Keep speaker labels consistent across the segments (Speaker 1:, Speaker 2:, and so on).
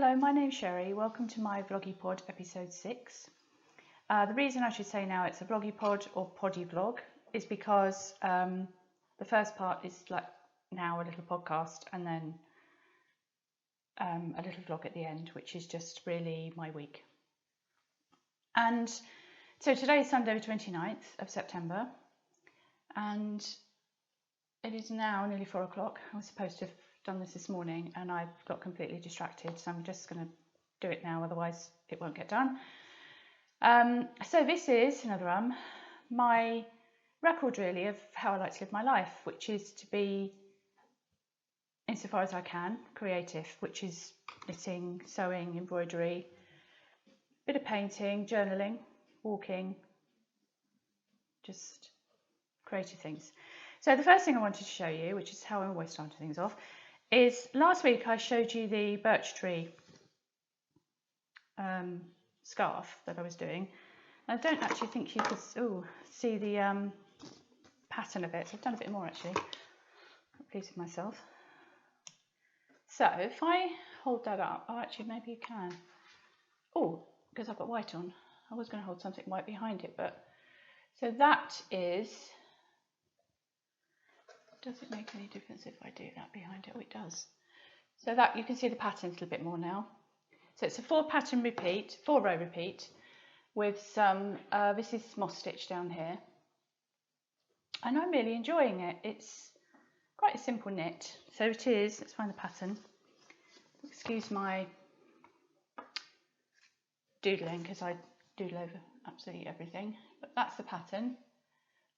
Speaker 1: Hello, my name's Sherry. Welcome to my Vloggypod episode 6. The reason I should say now it's a Vloggypod or poddy vlog is because the first part is like now a little podcast and then a little vlog at the end, which is just really my week. And so today is Sunday the 29th of September and it is now nearly 4 o'clock. I was supposed to have done this morning and I've got completely distracted, so I'm just going to do it now, otherwise it won't get done. So this is another my record really of how I like to live my life, which is to be, insofar as I can, creative, which is knitting, sewing, embroidery, bit of painting, journaling, walking, just creative things. So the first thing I wanted to show you, which is how I always start things off, is last week I showed you the birch tree scarf that I was doing. I don't actually think you could see the pattern of it. I've done a bit more actually. I'm pleased with myself. So if I hold that up, actually maybe you can. Because I've got white on. I was going to hold something white behind it, but so that is. Does it make any difference if I do that behind it? Oh, it does. So that you can see the pattern a little bit more now. So it's a 4 row repeat with some, this is moss stitch down here. And I'm really enjoying it. It's quite a simple knit. So it is, let's find the pattern. Excuse my doodling because I doodle over absolutely everything. But that's the pattern.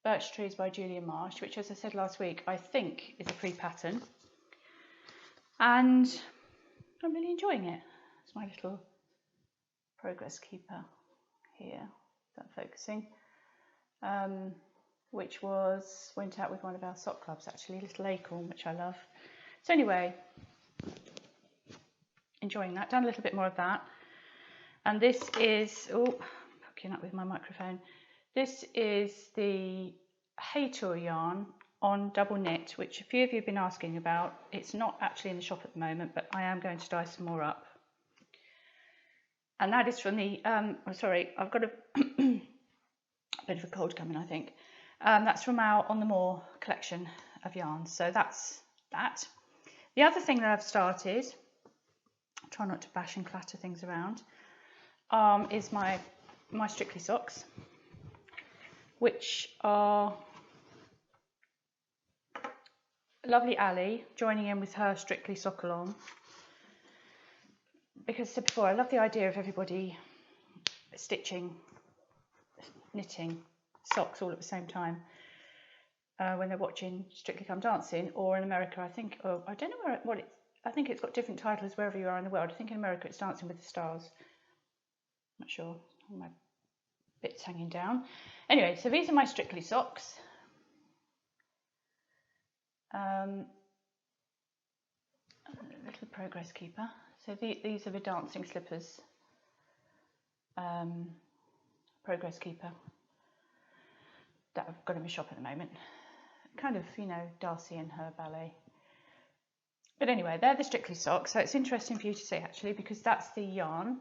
Speaker 1: Birch Trees by Julia Marsh, which, as I said last week, I think is a free pattern. And I'm really enjoying it. It's my little progress keeper here. Is that focusing? Which went out with one of our sock clubs, actually, Little Acorn, which I love. So anyway, enjoying that. Done a little bit more of that. And this is, poking up with my microphone. This is the Haytor yarn on double knit, which a few of you have been asking about. It's not actually in the shop at the moment, but I am going to dye some more up. And that is from the, I've got a bit of a cold coming, I think. That's from our On the Moor collection of yarns. So that's that. The other thing that I've started, try not to bash and clatter things around, is my Strictly socks, which are lovely Ali joining in with her Strictly sock along, because I said before, I love the idea of everybody stitching, knitting socks all at the same time when they're watching Strictly Come Dancing, or in America I think, I don't know I think it's got different titles wherever you are in the world. I think in America it's Dancing with the Stars. Not sure. My bits hanging down. Anyway, so these are my Strictly socks. A little progress keeper. So these are the dancing slippers. Progress keeper that I've got in my shop at the moment. Kind of, Darcy and her ballet. But anyway, they're the Strictly socks. So it's interesting for you to see actually, because that's the yarn.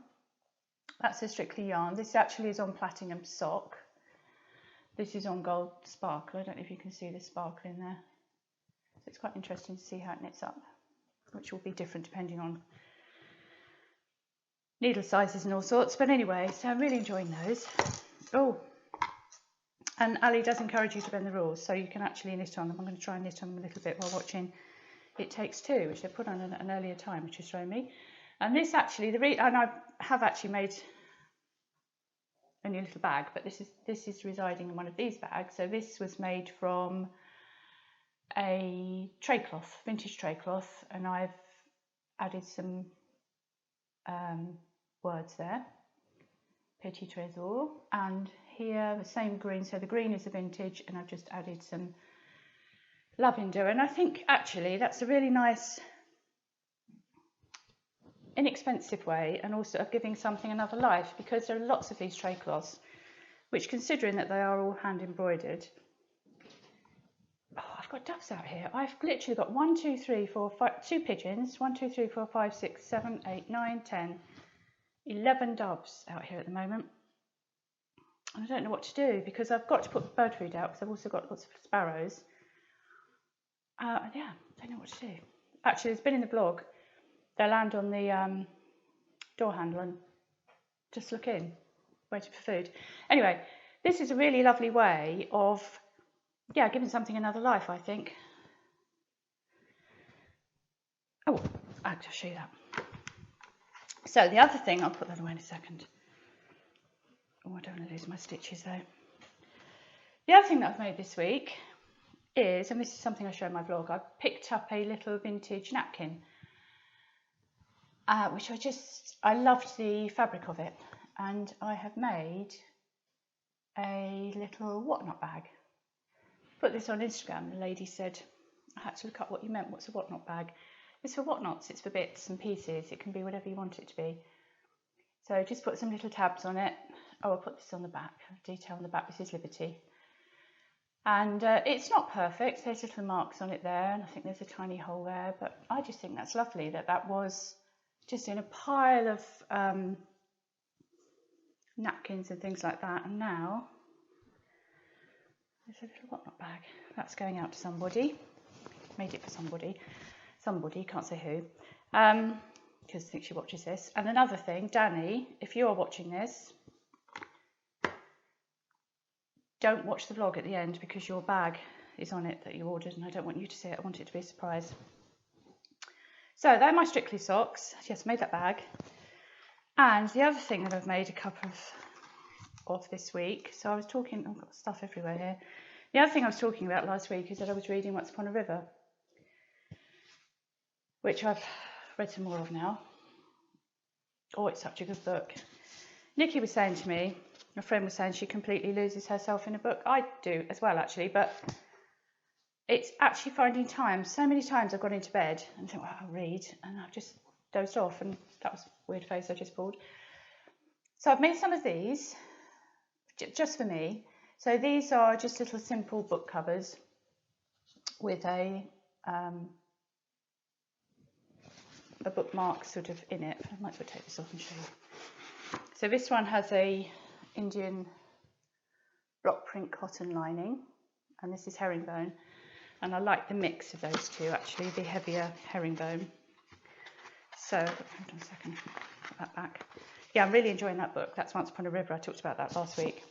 Speaker 1: That's a Strictly yarn. This actually is on platinum sock. This is on gold sparkle. I don't know if you can see the sparkle in there. So it's quite interesting to see how it knits up, which will be different depending on needle sizes and all sorts. But anyway, so I'm really enjoying those. And Ali does encourage you to bend the rules, so you can actually knit on them. I'm going to try and knit on them a little bit while watching It Takes Two, which they put on at an earlier time, which is showing me. And this actually, and I have actually made a new little bag, but this is residing in one of these bags. So this was made from a tray cloth, vintage tray cloth, and I've added some words there, Petit Trésor, and here the same green. So the green is the vintage, and I've just added some lavender, and I think actually that's a really nice, inexpensive way, and also of giving something another life, because there are lots of these tray cloths which, considering that they are all hand embroidered, Oh, I've got doves out here. I've literally got 1, 2, 3, 4, 5, 2 pigeons, 1, 2, 3, 4, 5, 6, 7, 8, 9, 10, 11 doves out here at the moment. I don't know what to do because I've got to put bird food out because I've also got lots of sparrows. Yeah, I don't know what to do. Actually, it's been in the blog. They land on the door handle and just look in, waiting for food. Anyway, this is a really lovely way of, yeah, giving something another life, I think. Oh, I'll just show you that. So the other thing, I'll put that away in a second. Oh, I don't want to lose my stitches though. The other thing that I've made this week is, and this is something I show in my vlog, I picked up a little vintage napkin, which I loved the fabric of it, and I have made a little whatnot bag. Put this on Instagram. The lady said, I had to look up what you meant. What's a whatnot bag? It's for whatnots. It's for bits and pieces. It can be whatever you want it to be. So just put some little tabs on it. Oh, I'll put this on the back. Detail on the back. This is Liberty. And it's not perfect. There's little marks on it there, and I think there's a tiny hole there. But I just think that's lovely that was just in a pile of napkins and things like that. And now there's a little whatnot bag. That's going out to somebody. Made it for somebody. Somebody, can't say who. Because I think she watches this. And another thing, Danny, if you are watching this, don't watch the vlog at the end because your bag is on it that you ordered and I don't want you to see it. I want it to be a surprise. So they're my Strictly socks. Yes, made that bag. And the other thing that I've made a couple of this week, so I was talking, I've got stuff everywhere here. The other thing I was talking about last week is that I was reading Once Upon a River, which I've read some more of now. Oh, it's such a good book. Nikki was saying to me, a friend was saying she completely loses herself in a book. I do as well, actually, but it's actually finding time. So many times I've gone into bed and think, well, I'll read, and I've just dozed off, and that was a weird face I just pulled. So I've made some of these just for me. So these are just little simple book covers with a bookmark sort of in it. I might as well take this off and show you. So this one has a Indian block print cotton lining, and this is herringbone, and I like the mix of those two, actually, the heavier herringbone. So hold on a second, put that back. Yeah, I'm really enjoying that book. That's Once Upon a River. I talked about that last week.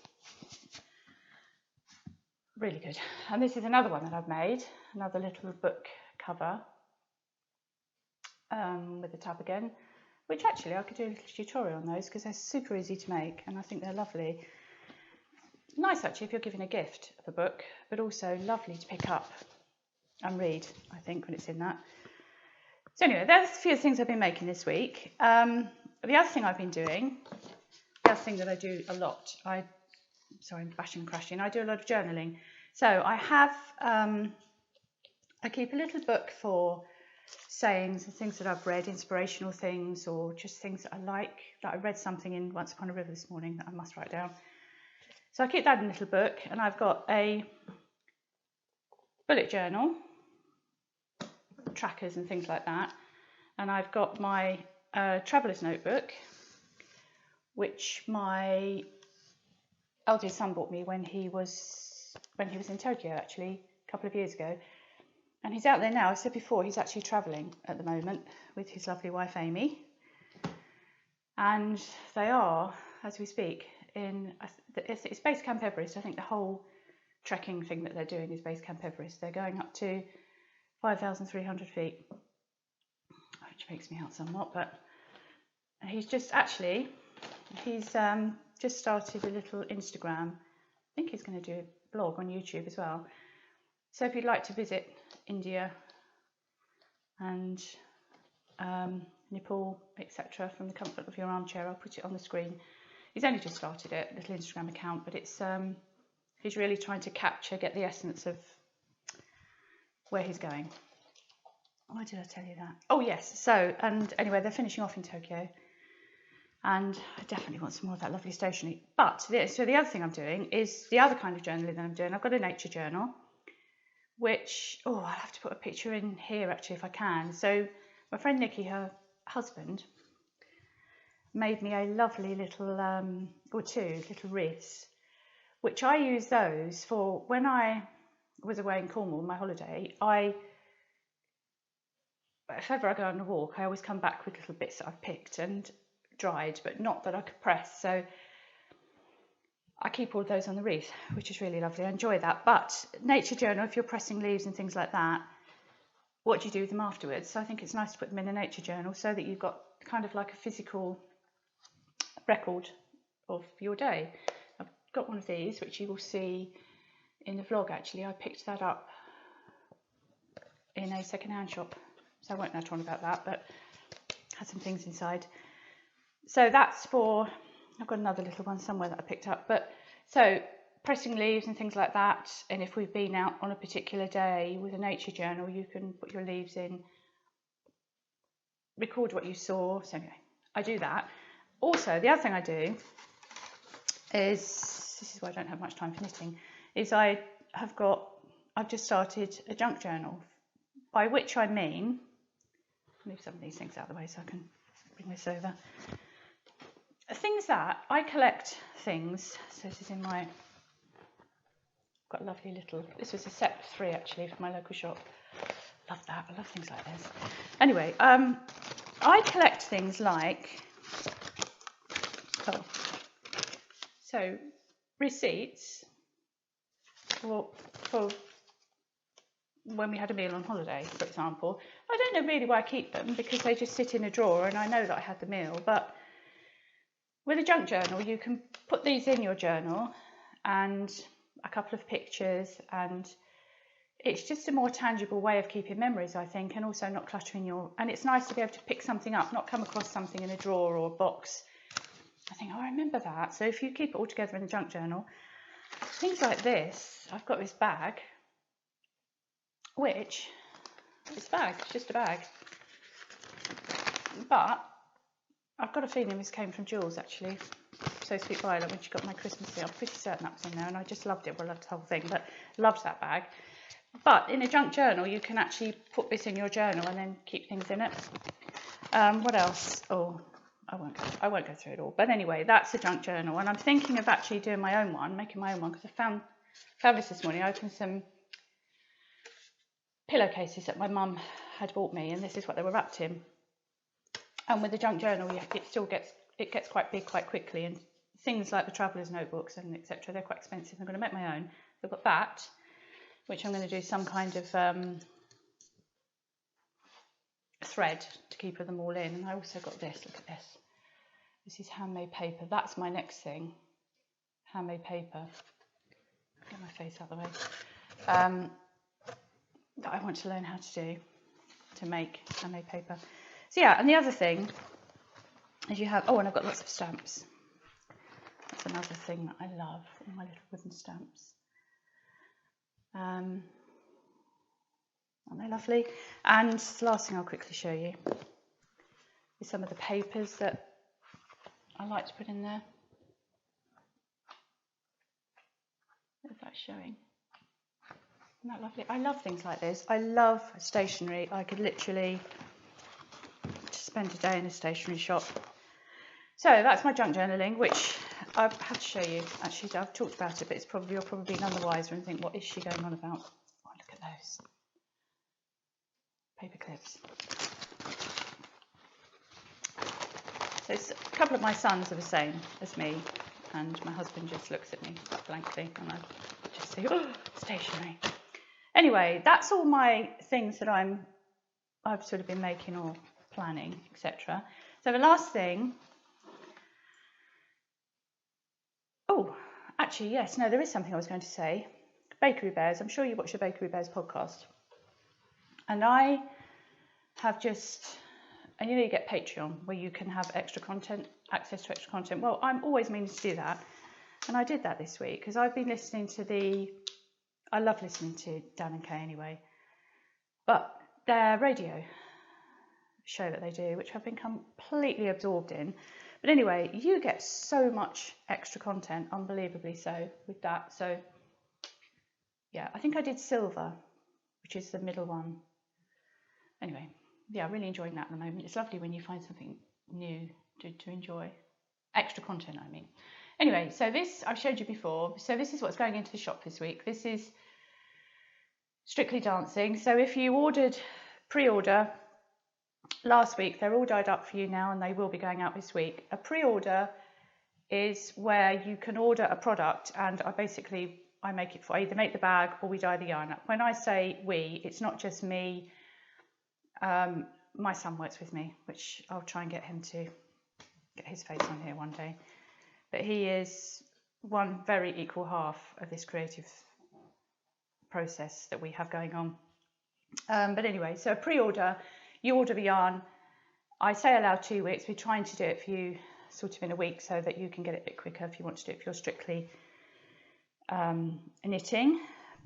Speaker 1: Really good. And this is another one that I've made, another little book cover with the tab again, which actually I could do a little tutorial on those because they're super easy to make and I think they're lovely. Nice actually if you're giving a gift of a book, but also lovely to pick up and read, I think, when it's in that. So anyway, there's a few things I've been making this week. The other thing I've been doing, the other thing that I do a lot, sorry, I'm bashing and crashing, I do a lot of journaling. So I have, I keep a little book for sayings and things that I've read, inspirational things, or just things that I like. Like I read something in Once Upon a River this morning that I must write down. So I keep that in a little book, and I've got a bullet journal, trackers and things like that, and I've got my traveller's notebook, which my eldest son bought me when he was in Tokyo, actually, a couple of years ago. And he's out there now. I said before, he's actually travelling at the moment with his lovely wife, Amy. And they are, as we speak, it's Base Camp Everest. I think the whole trekking thing that they're doing is Base Camp Everest. They're going up to 5,300 feet, which makes me out somewhat. But he's just started a little Instagram. I think he's going to do a blog on YouTube as well. So if you'd like to visit India and Nepal, etc., from the comfort of your armchair, I'll put it on the screen. He's only just started it, a little Instagram account, but it's he's really trying to get the essence of where he's going. Why did I tell you that? Oh yes, so, and anyway, they're finishing off in Tokyo, and I definitely want some more of that lovely stationery. But so the other thing I'm doing is the other kind of journaling that I'm doing. I've got a nature journal, which, oh, I'll have to put a picture in here actually if I can. So my friend Nikki, her husband, made me a lovely little, or two little wreaths, which I use those for when I was away in Cornwall on my holiday. If ever I go on a walk, I always come back with little bits that I've picked and dried, but not that I could press. So I keep all those on the wreath, which is really lovely. I enjoy that. But nature journal, if you're pressing leaves and things like that, what do you do with them afterwards? So I think it's nice to put them in a nature journal so that you've got kind of like a physical record of your day. I've got one of these, which you will see in the vlog actually. I picked that up in a second-hand shop, so I won't natter on about that, but had some things inside. So that's for, I've got another little one somewhere that I picked up, but so pressing leaves and things like that. And if we've been out on a particular day with a nature journal, you can put your leaves in, record what you saw. So anyway, I do that. Also, the other thing I do is, this is why I don't have much time for knitting, is I've just started a junk journal, by which I mean, move some of these things out of the way so I can bring this over. Things that I collect things, so this is in my, I've got a lovely little, this was a set of 3 actually from my local shop. Love that, I love things like this. Anyway, I collect things like, so receipts for when we had a meal on holiday, for example. I don't know really why I keep them, because they just sit in a drawer and I know that I had the meal. But with a junk journal, you can put these in your journal and a couple of pictures, and it's just a more tangible way of keeping memories, I think, and also not cluttering and it's nice to be able to pick something up, not come across something in a drawer or a box. I think, oh, I remember that. So if you keep it all together in a junk journal, things like this, I've got this bag, which, it's just a bag. But I've got a feeling this came from Jules, actually. So Sweet Violet, when she got my Christmas thing. I'm pretty certain that was in there, and I just loved it. Well, I loved the whole thing, but loved that bag. But in a junk journal, you can actually put this in your journal and then keep things in it. What else? Oh, I won't go through it all. But anyway, that's a junk journal, and I'm thinking of actually doing my own one, making my own one, because I found this morning. I opened some pillowcases that my mum had bought me, and this is what they were wrapped in. And with the junk journal, it gets quite big quite quickly, and things like the traveller's notebooks and etc., they're quite expensive. I'm going to make my own. I've got that, which I'm going to do some kind of thread to keep them all in. And I also got this. Look at this. This is handmade paper. That's my next thing. Handmade paper. Get my face out of the way. That I want to learn how to do, to make handmade paper. So yeah, and the other thing is you have, and I've got lots of stamps. That's another thing that I love, all my little wooden stamps. Aren't they lovely? And the last thing I'll quickly show you is some of the papers that I like to put in there. Is that showing? Isn't that lovely? I love things like this. I love stationery. I could literally just spend a day in a stationery shop. So that's my junk journaling, which I have to show you. Actually, I've talked about it, but you're probably none the wiser and think, what is she going on about? Oh, look at those paper clips. So a couple of my sons are the same as me, and my husband just looks at me blankly, and I just say, oh, stationery. Anyway, that's all my things that I've sort of been making or planning, etc. So the last thing, actually, yes, no, there is something I was going to say. Bakery Bears. I'm sure you watch the Bakery Bears podcast. And I have and you get Patreon, where you can have extra content, access to extra content. Well, I'm always meaning to do that. And I did that this week, because I've been listening to I love listening to Dan and Kay anyway, but their radio show that they do, which I've been completely absorbed in. But anyway, you get so much extra content, unbelievably so, with that. So yeah, I think I did silver which is the middle one. Anyway, yeah, really enjoying that at the moment. It's lovely when you find something new to enjoy. Extra content, I mean. Anyway, so this I've showed you before. So this is what's going into the shop this week. This is Strictly Dancing. So if you pre-order last week, they're all dyed up for you now and they will be going out this week. A pre-order is where you can order a product and I make it for, I either make the bag or we dye the yarn up. When I say we, it's not just me. My son works with me, which I'll try and get him to get his face on here one day. But he is one very equal half of this creative process that we have going on. But anyway, so pre-order, you order the yarn. I say allow 2 weeks. We're trying to do it for you sort of in a week so that you can get it a bit quicker if you want to do it if you're strictly knitting.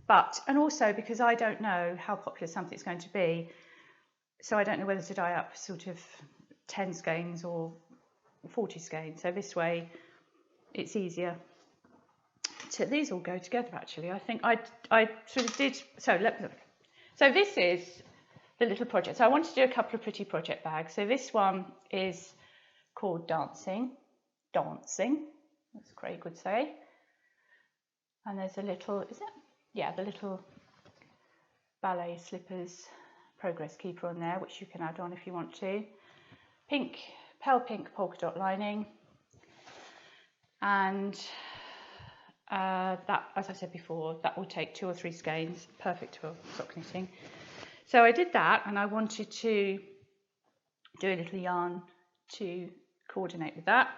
Speaker 1: And also because I don't know how popular something's going to be, so I don't know whether to dye up sort of 10 skeins or 40 skeins. So this way it's easier to, these all go together actually. I think I sort of did, so this is the little project. So I wanted to do a couple of pretty project bags. So this one is called Dancing, as Craig would say. And there's a little, is it? Yeah, the little ballet slippers progress keeper on there, which you can add on if you want to. Pink, pale pink polka dot lining. And that, as I said before, that will take 2 or 3 skeins, perfect for sock knitting. So I did that and I wanted to do a little yarn to coordinate with that.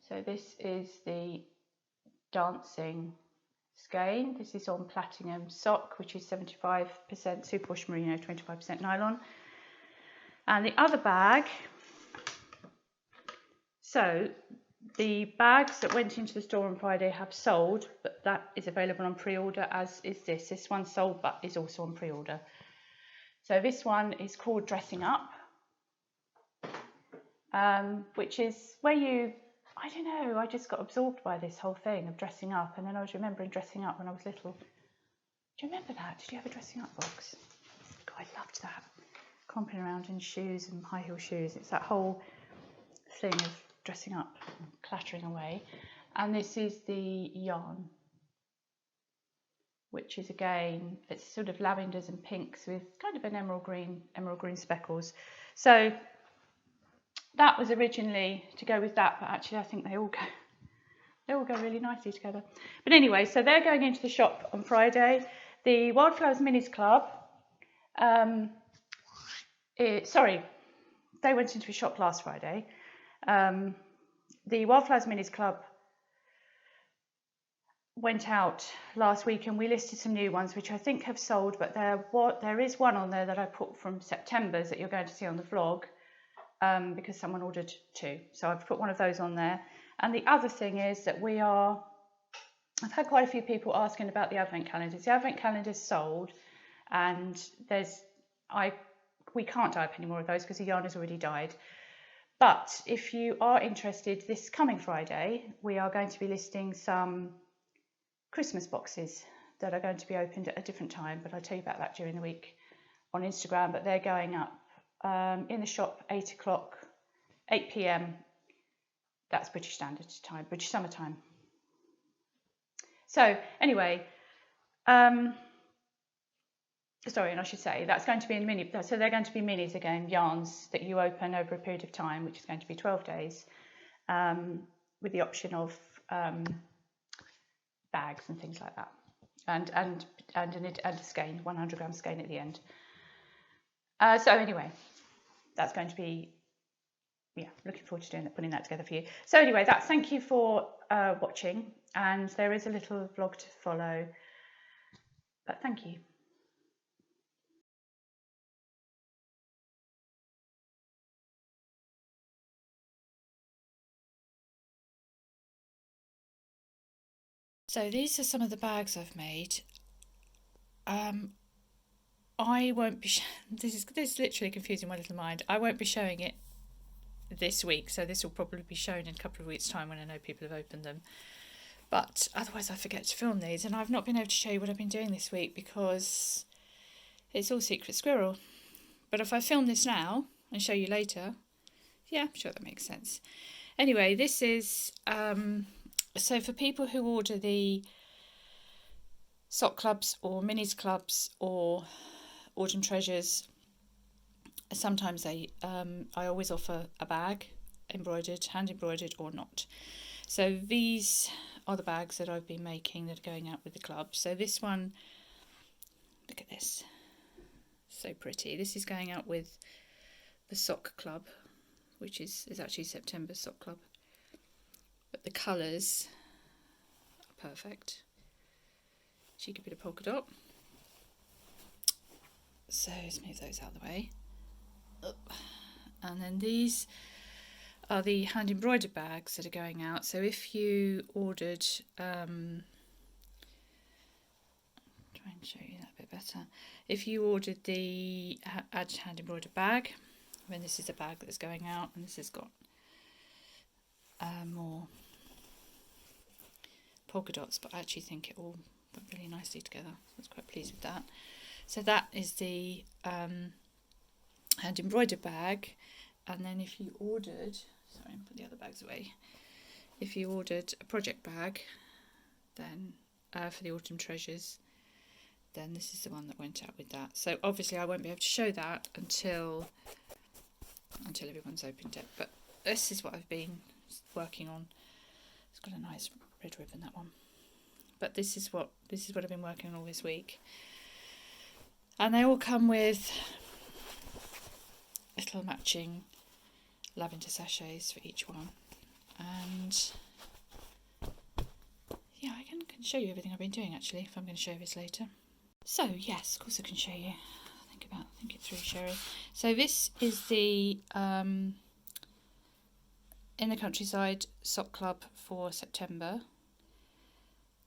Speaker 1: So this is the Dancing skein. This is on platinum sock, which is 75% superwash merino, 25% nylon. And the other bag, so the bags that went into the store on Friday have sold, but that is available on pre-order, as is this. This one's sold but is also on pre-order. So this one is called Dressing Up, which is where you, I don't know, I just got absorbed by this whole thing of dressing up. And then I was remembering dressing up when I was little. Do you remember that? Did you have a dressing up box? God, I loved that. Clomping around in shoes and high heel shoes. It's that whole thing of dressing up and clattering away. And this is the yarn, which is again, it's sort of lavenders and pinks with kind of an emerald green speckles. So that was originally to go with that, but actually I think they all go really nicely together. But anyway, so they're going into the shop on Friday. The Wildflowers Minis Club, sorry, they went into a shop last Friday. The Wildflowers Minis Club went out last week and we listed some new ones which I think have sold, but there is one on there that I put from September's that you're going to see on the vlog, because someone ordered 2, so I've put one of those on there. And the other thing is that I've had quite a few people asking about the advent calendars. The advent calendars sold, and we can't dye up any more of those because the yarn is already dyed. But if you are interested, this coming Friday we are going to be listing some Christmas boxes that are going to be opened at a different time, but I'll tell you about that during the week on Instagram. But they're going up in the shop 8 p.m. That's British Standard Time, British Summer Time. So anyway, sorry, and I should say that's going to be in mini. So they're going to be minis again, yarns that you open over a period of time, which is going to be 12 days, with the option of bags and things like that, and a skein, 100-gram skein at the end. So anyway, that's going to be, yeah, looking forward to putting that together for you. So anyway, thank you for watching, and there is a little vlog to follow, but thank you. So these are some of the bags I've made. I won't be, this is literally confusing my little mind. I won't be showing it this week, so this will probably be shown in a couple of weeks' time when I know people have opened them. But otherwise I forget to film these, and I've not been able to show you what I've been doing this week because It's all secret squirrel. But if I film this now and show you later, yeah, I'm sure that makes sense. Anyway, this is, so for people who order the sock clubs or minis clubs or autumn treasures, sometimes I always offer a bag, embroidered, hand embroidered or not. So these are the bags that I've been making that are going out with the club. So this one, look at this, so pretty. This is going out with the sock club, which is actually September's sock club. But the colours are perfect. Cheeky bit of polka dot. So let's move those out of the way. And then these are the hand embroidered bags that are going out. So if you ordered, try and show you that a bit better. If you ordered the hand embroidered bag, then this is a bag that's going out, and this has got more polka dots, but I actually think it all went really nicely together. I was quite pleased with that. So that is the hand embroidered bag. And then if you ordered, sorry, I'll put the other bags away. If you ordered a project bag, then for the autumn treasures, then this is the one that went out with that. So obviously I won't be able to show that until everyone's opened it. But this is what I've been working on. It's got a nice red ribbon, that one. But this is what I've been working on all this week. And they all come with little matching lavender sachets for each one. And yeah, I can show you everything I've been doing actually, if I'm going to show this later. So yes, of course I can show you. Think it through, Sherry. So this is the In the Countryside Sock Club for September,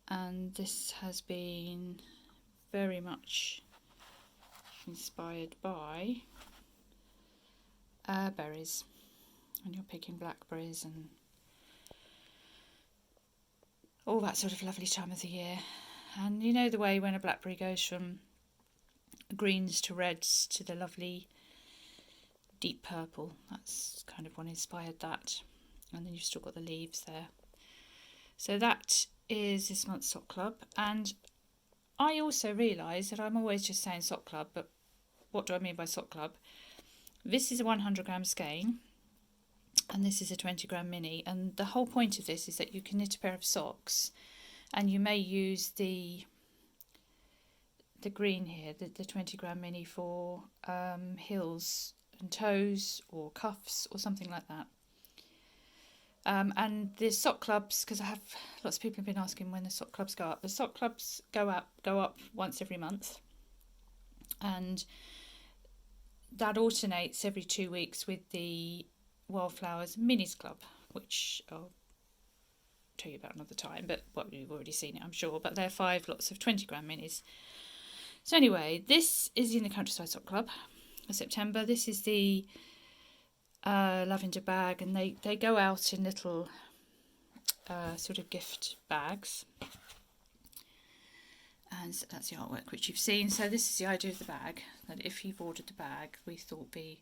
Speaker 1: and this has been very much inspired by berries, and you're picking blackberries and all that sort of lovely time of the year. And you know the way when a blackberry goes from greens to reds to the lovely deep purple, that's kind of what inspired that. And then you've still got the leaves there. So that is this month's sock club. And I also realise that I'm always just saying sock club, but what do I mean by sock club? This is a 100-gram skein, and this is a 20-gram mini, and the whole point of this is that you can knit a pair of socks, and you may use the green here, the 20-gram mini, for heels and toes or cuffs or something like that. And the sock clubs, because I have lots of people have been asking when the sock clubs go up. The sock clubs go up once every month, and that alternates every 2 weeks with the Wildflowers Minis Club, which I'll tell you about another time, but well, you've already seen it, I'm sure. But they're 5 lots of 20-gram minis. So anyway, this is in the Countryside Sock Club for September. This is the lavender bag, and they go out in little sort of gift bags. And so that's the artwork which you've seen. So this is the idea of the bag, that if you've ordered the bag, we thought the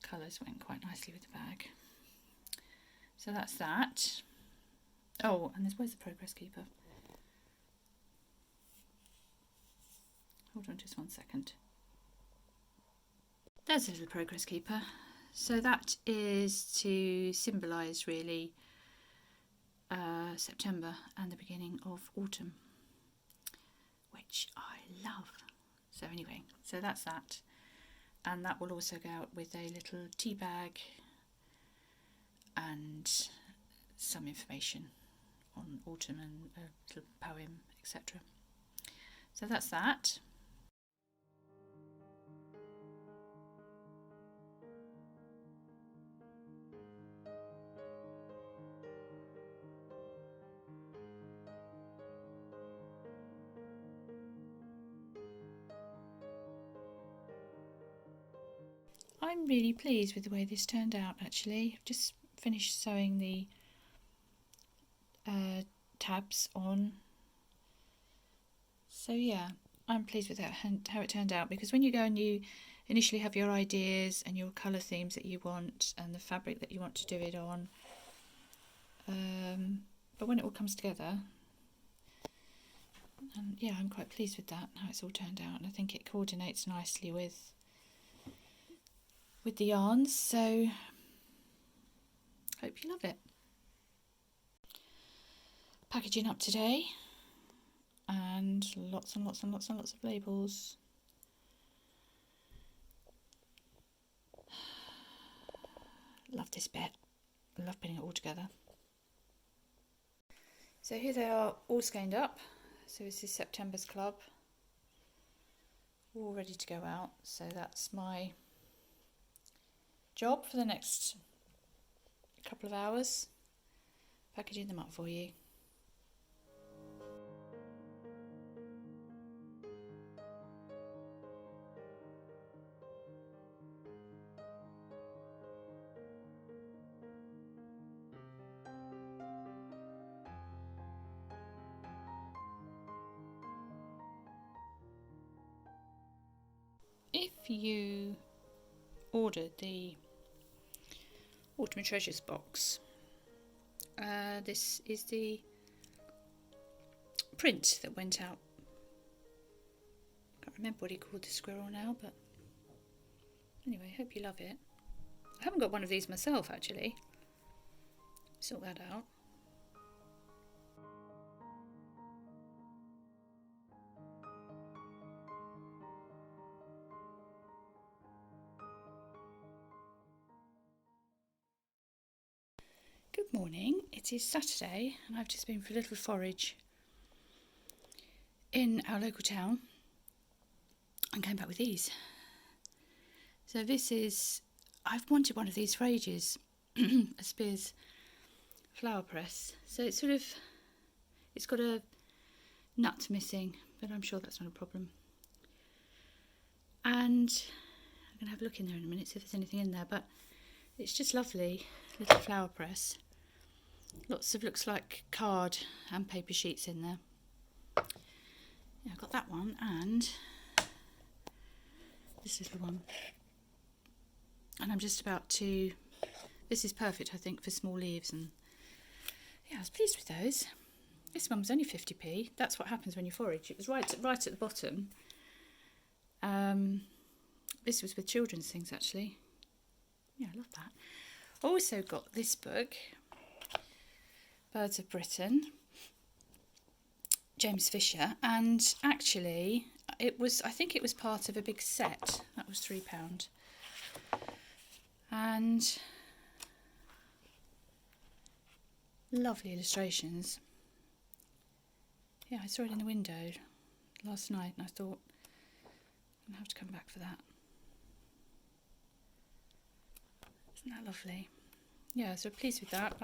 Speaker 1: colours went quite nicely with the bag. So that's that. Oh, and where's the progress keeper? Hold on just 1 second. There's a little progress keeper. So that is to symbolise really September and the beginning of autumn, which I love. So anyway, so that's that. And that will also go out with a little tea bag and some information on autumn and a little poem, etc. So that's that. I'm really pleased with the way this turned out actually. I've just finished sewing the tabs on. So yeah, I'm pleased with how it turned out, because when you go and you initially have your ideas and your colour themes that you want and the fabric that you want to do it on, but when it all comes together, yeah, I'm quite pleased with that, how it's all turned out, and I think it coordinates nicely with the yarns, so hope you love it. Packaging up today, and lots and lots and lots and lots of labels. Love this bit. I love putting it all together. So here they are, all skeined up. So this is September's club, all ready to go out. So that's my job for the next couple of hours, packaging them up for you. If you ordered the Autumn Treasures box, this is the print that went out. Can't remember what he called the squirrel now, but anyway, hope you love it. I haven't got one of these myself, actually. Sort that out. Good morning, it is Saturday and I've just been for a little forage in our local town and came back with these. So this is, I've wanted one of these for ages, a Spears flower press. So it's sort of, it's got a nut missing, but I'm sure that's not a problem. And I'm going to have a look in there in a minute, see if there's anything in there, but it's just lovely, little flower press. Lots of, looks like card and paper sheets in there. Yeah, I've got that one and this little one. And I'm just about to, this is perfect I think for small leaves, and yeah, I was pleased with those. This one was only 50p. That's what happens when you forage. It was right at the bottom. This was with children's things actually. Yeah, I love that. Also got this book, Birds of Britain, James Fisher, and actually it was, I think it was part of a big set. That was £3. And lovely illustrations. Yeah, I saw it in the window last night and I thought I'm going to have to come back for that. Isn't that lovely? Yeah, so pleased with that.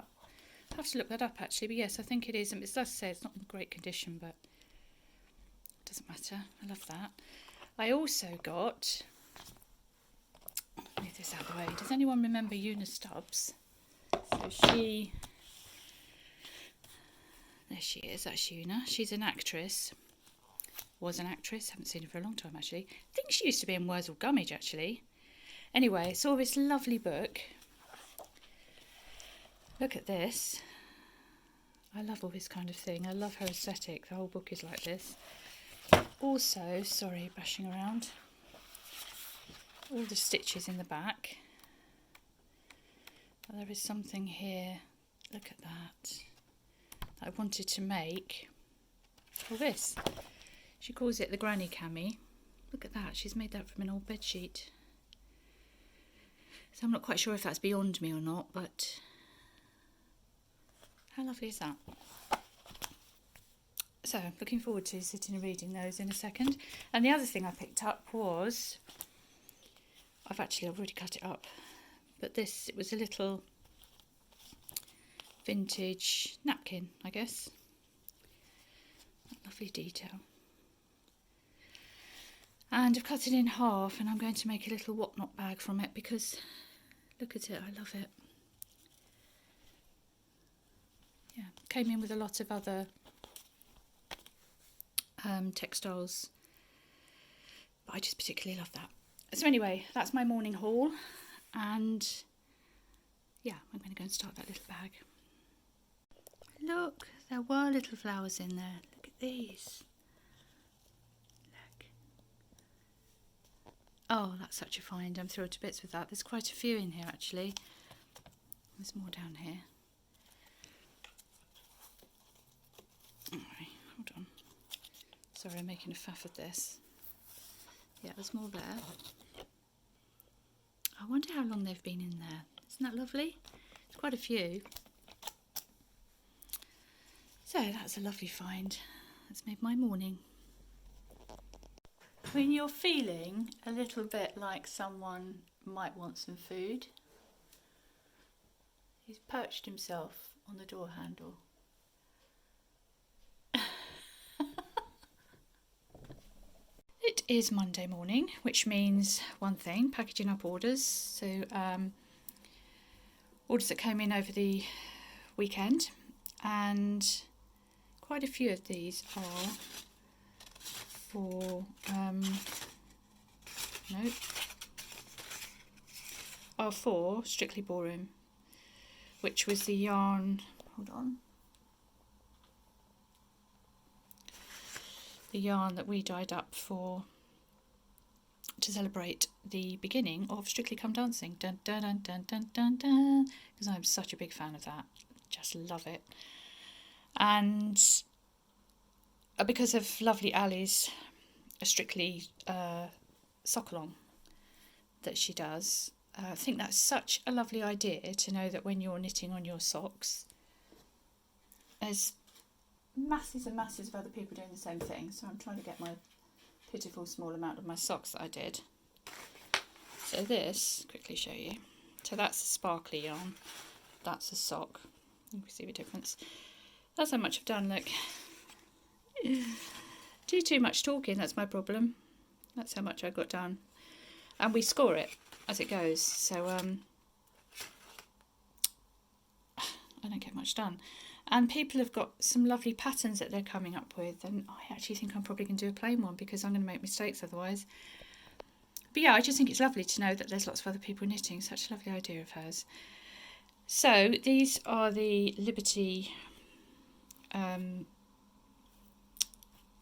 Speaker 1: I have to look that up actually, but yes, I think it is. And it does say it's not in great condition, but it doesn't matter. I love that. I also got, move this out of the way. Does anyone remember Una Stubbs? So she, there she is, that's Una. She's an actress, was an actress, haven't seen her for a long time actually. I think she used to be in Wurzel Gummidge actually. Anyway, saw this lovely book. Look at this. I love all this kind of thing. I love her aesthetic. The whole book is like this. Also, sorry, bashing around. All the stitches in the back. But there is something here. Look at that. I wanted to make. Oh, this. She calls it the granny cami. Look at that. She's made that from an old bed sheet. So I'm not quite sure if that's beyond me or not, but how lovely is that? So looking forward to sitting and reading those in a second. And the other thing I picked up was, I've already cut it up, but this, it was a little vintage napkin, I guess. Lovely detail. And I've cut it in half and I'm going to make a little whatnot bag from it because look at it, I love it. Yeah, came in with a lot of other textiles but I just particularly love that. So anyway, that's my morning haul, and yeah, I'm going to go and start that little bag. Look, there were little flowers in there. Look at these. Look. Oh, that's such a find. I'm thrilled to bits with that. There's quite a few in here actually. There's more down here. Alright, hold on. Sorry, I'm making a faff of this. Yeah, there's more there. I wonder how long they've been in there. Isn't that lovely? It's quite a few. So that's a lovely find. That's made my morning. When you're feeling a little bit like someone might want some food, he's perched himself on the door handle. It is Monday morning, which means one thing, packaging up orders. So orders that came in over the weekend, and quite a few of these are for for Strictly Ballroom, which was the yarn, hold on, the yarn that we dyed up to celebrate the beginning of Strictly Come Dancing. Dun dun dun dun dun dun dun, because I'm such a big fan of that. Just love it. And because of lovely Ali's Strictly sock along that she does, I think that's such a lovely idea to know that when you're knitting on your socks, there's masses and masses of other people doing the same thing. So I'm trying to get my pitiful small amount of my socks that I did. So this, quickly show you. So that's a sparkly yarn. That's a sock. You can see the difference. That's how much I've done, look. Do too much talking, that's my problem. That's how much I got done. And we score it as it goes. So I don't get much done. And people have got some lovely patterns that they're coming up with, and I actually think I'm probably going to do a plain one because I'm going to make mistakes otherwise. But yeah, I just think it's lovely to know that there's lots of other people knitting. Such a lovely idea of hers. So these are the Liberty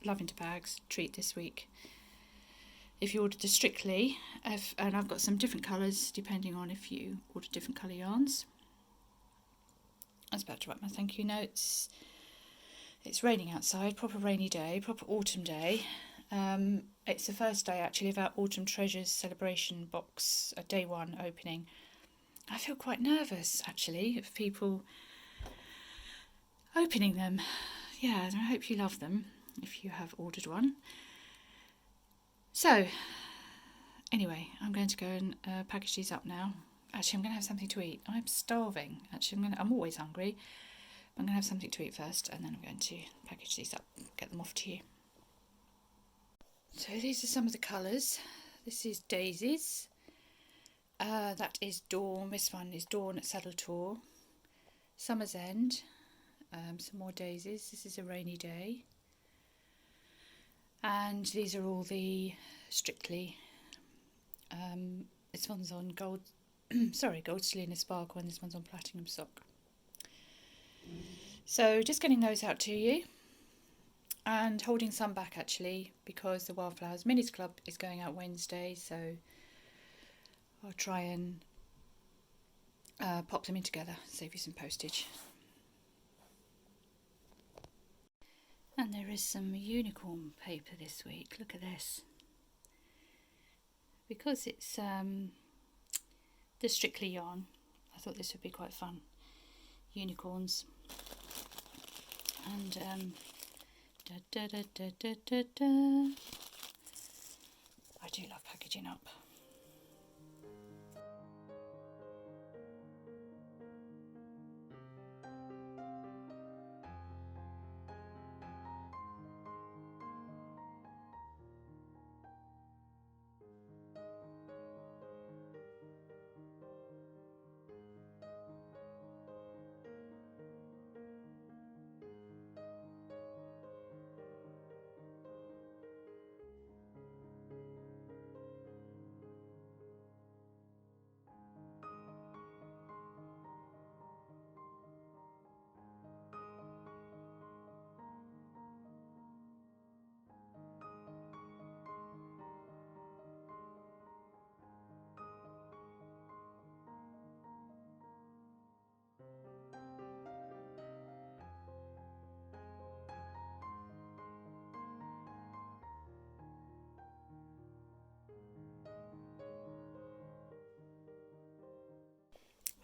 Speaker 1: lavender bags treat this week. If you ordered the Strictly, and I've got some different colours depending on if you order different colour yarns. I was about to write my thank you notes. It's raining outside, proper rainy day, proper autumn day. It's the first day actually of our Autumn Treasures celebration box, a day one opening. I feel quite nervous actually of people opening them. Yeah, I hope you love them if you have ordered one. So anyway, I'm going to go and package these up now. Actually, I'm going to have something to eat. I'm starving. Actually, I'm always hungry. I'm going to have something to eat first, and then I'm going to package these up, get them off to you. So these are some of the colours. This is Daisies. That is Dawn. This one is Dawn at Saddle Tour. Summer's End. Some more daisies. This is a rainy day. And these are all the Strictly. This one's on gold. Gold Selena Sparkle, and this one's on Platinum Sock. So just getting those out to you, and holding some back actually because the Wildflowers Minis Club is going out Wednesday, so I'll try and pop them in together, save you some postage. And there is some unicorn paper this week. Look at this. Because it's the Strictly yarn, I thought this would be quite fun. Unicorns. And da, da, da, da, da, da, da. I do love packaging up.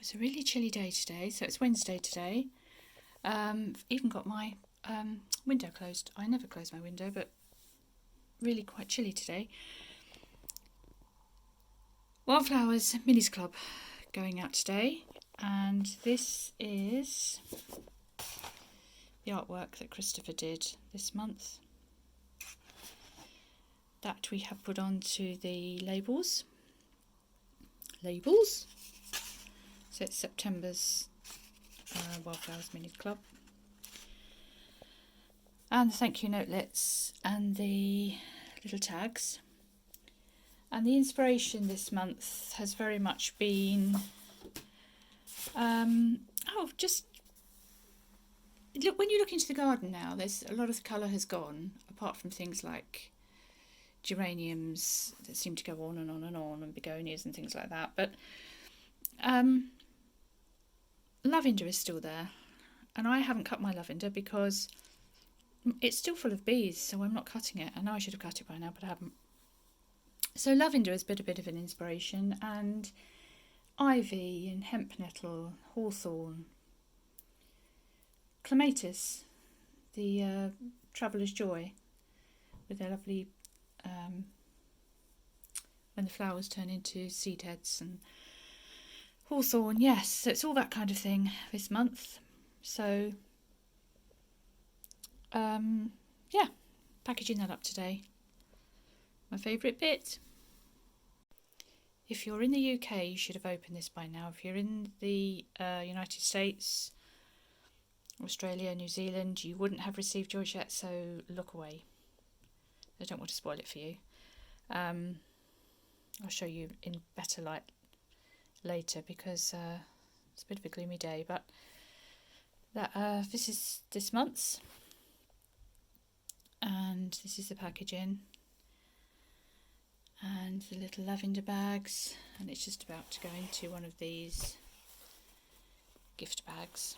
Speaker 1: It's a really chilly day today, so it's Wednesday today. Even got my window closed. I never close my window, but really quite chilly today. Wildflowers Minis Club going out today, and this is the artwork that Christopher did this month that we have put onto the labels. So it's September's Wildflowers Mini Club, and the thank you notelets and the little tags. And the inspiration this month has very much been just look, when you look into the garden now, there's a lot of the colour has gone, apart from things like geraniums that seem to go on and on and on, and begonias and things like that. But lavender is still there, and I haven't cut my lavender because it's still full of bees, so I'm not cutting it. I know I should have cut it by now, but I haven't. So lavender has been a bit of an inspiration, and ivy and hemp nettle, hawthorn, clematis, the traveller's joy, with their lovely when the flowers turn into seed heads, and hawthorn, yes, so it's all that kind of thing this month. So yeah, packaging that up today. My favourite bit. If you're in the UK, you should have opened this by now. If you're in the United States, Australia, New Zealand, you wouldn't have received yours yet, so look away. I don't want to spoil it for you. I'll show you in better light later, because it's a bit of a gloomy day, but that this is this month's, and this is the packaging, and the little lavender bags, and it's just about to go into one of these gift bags.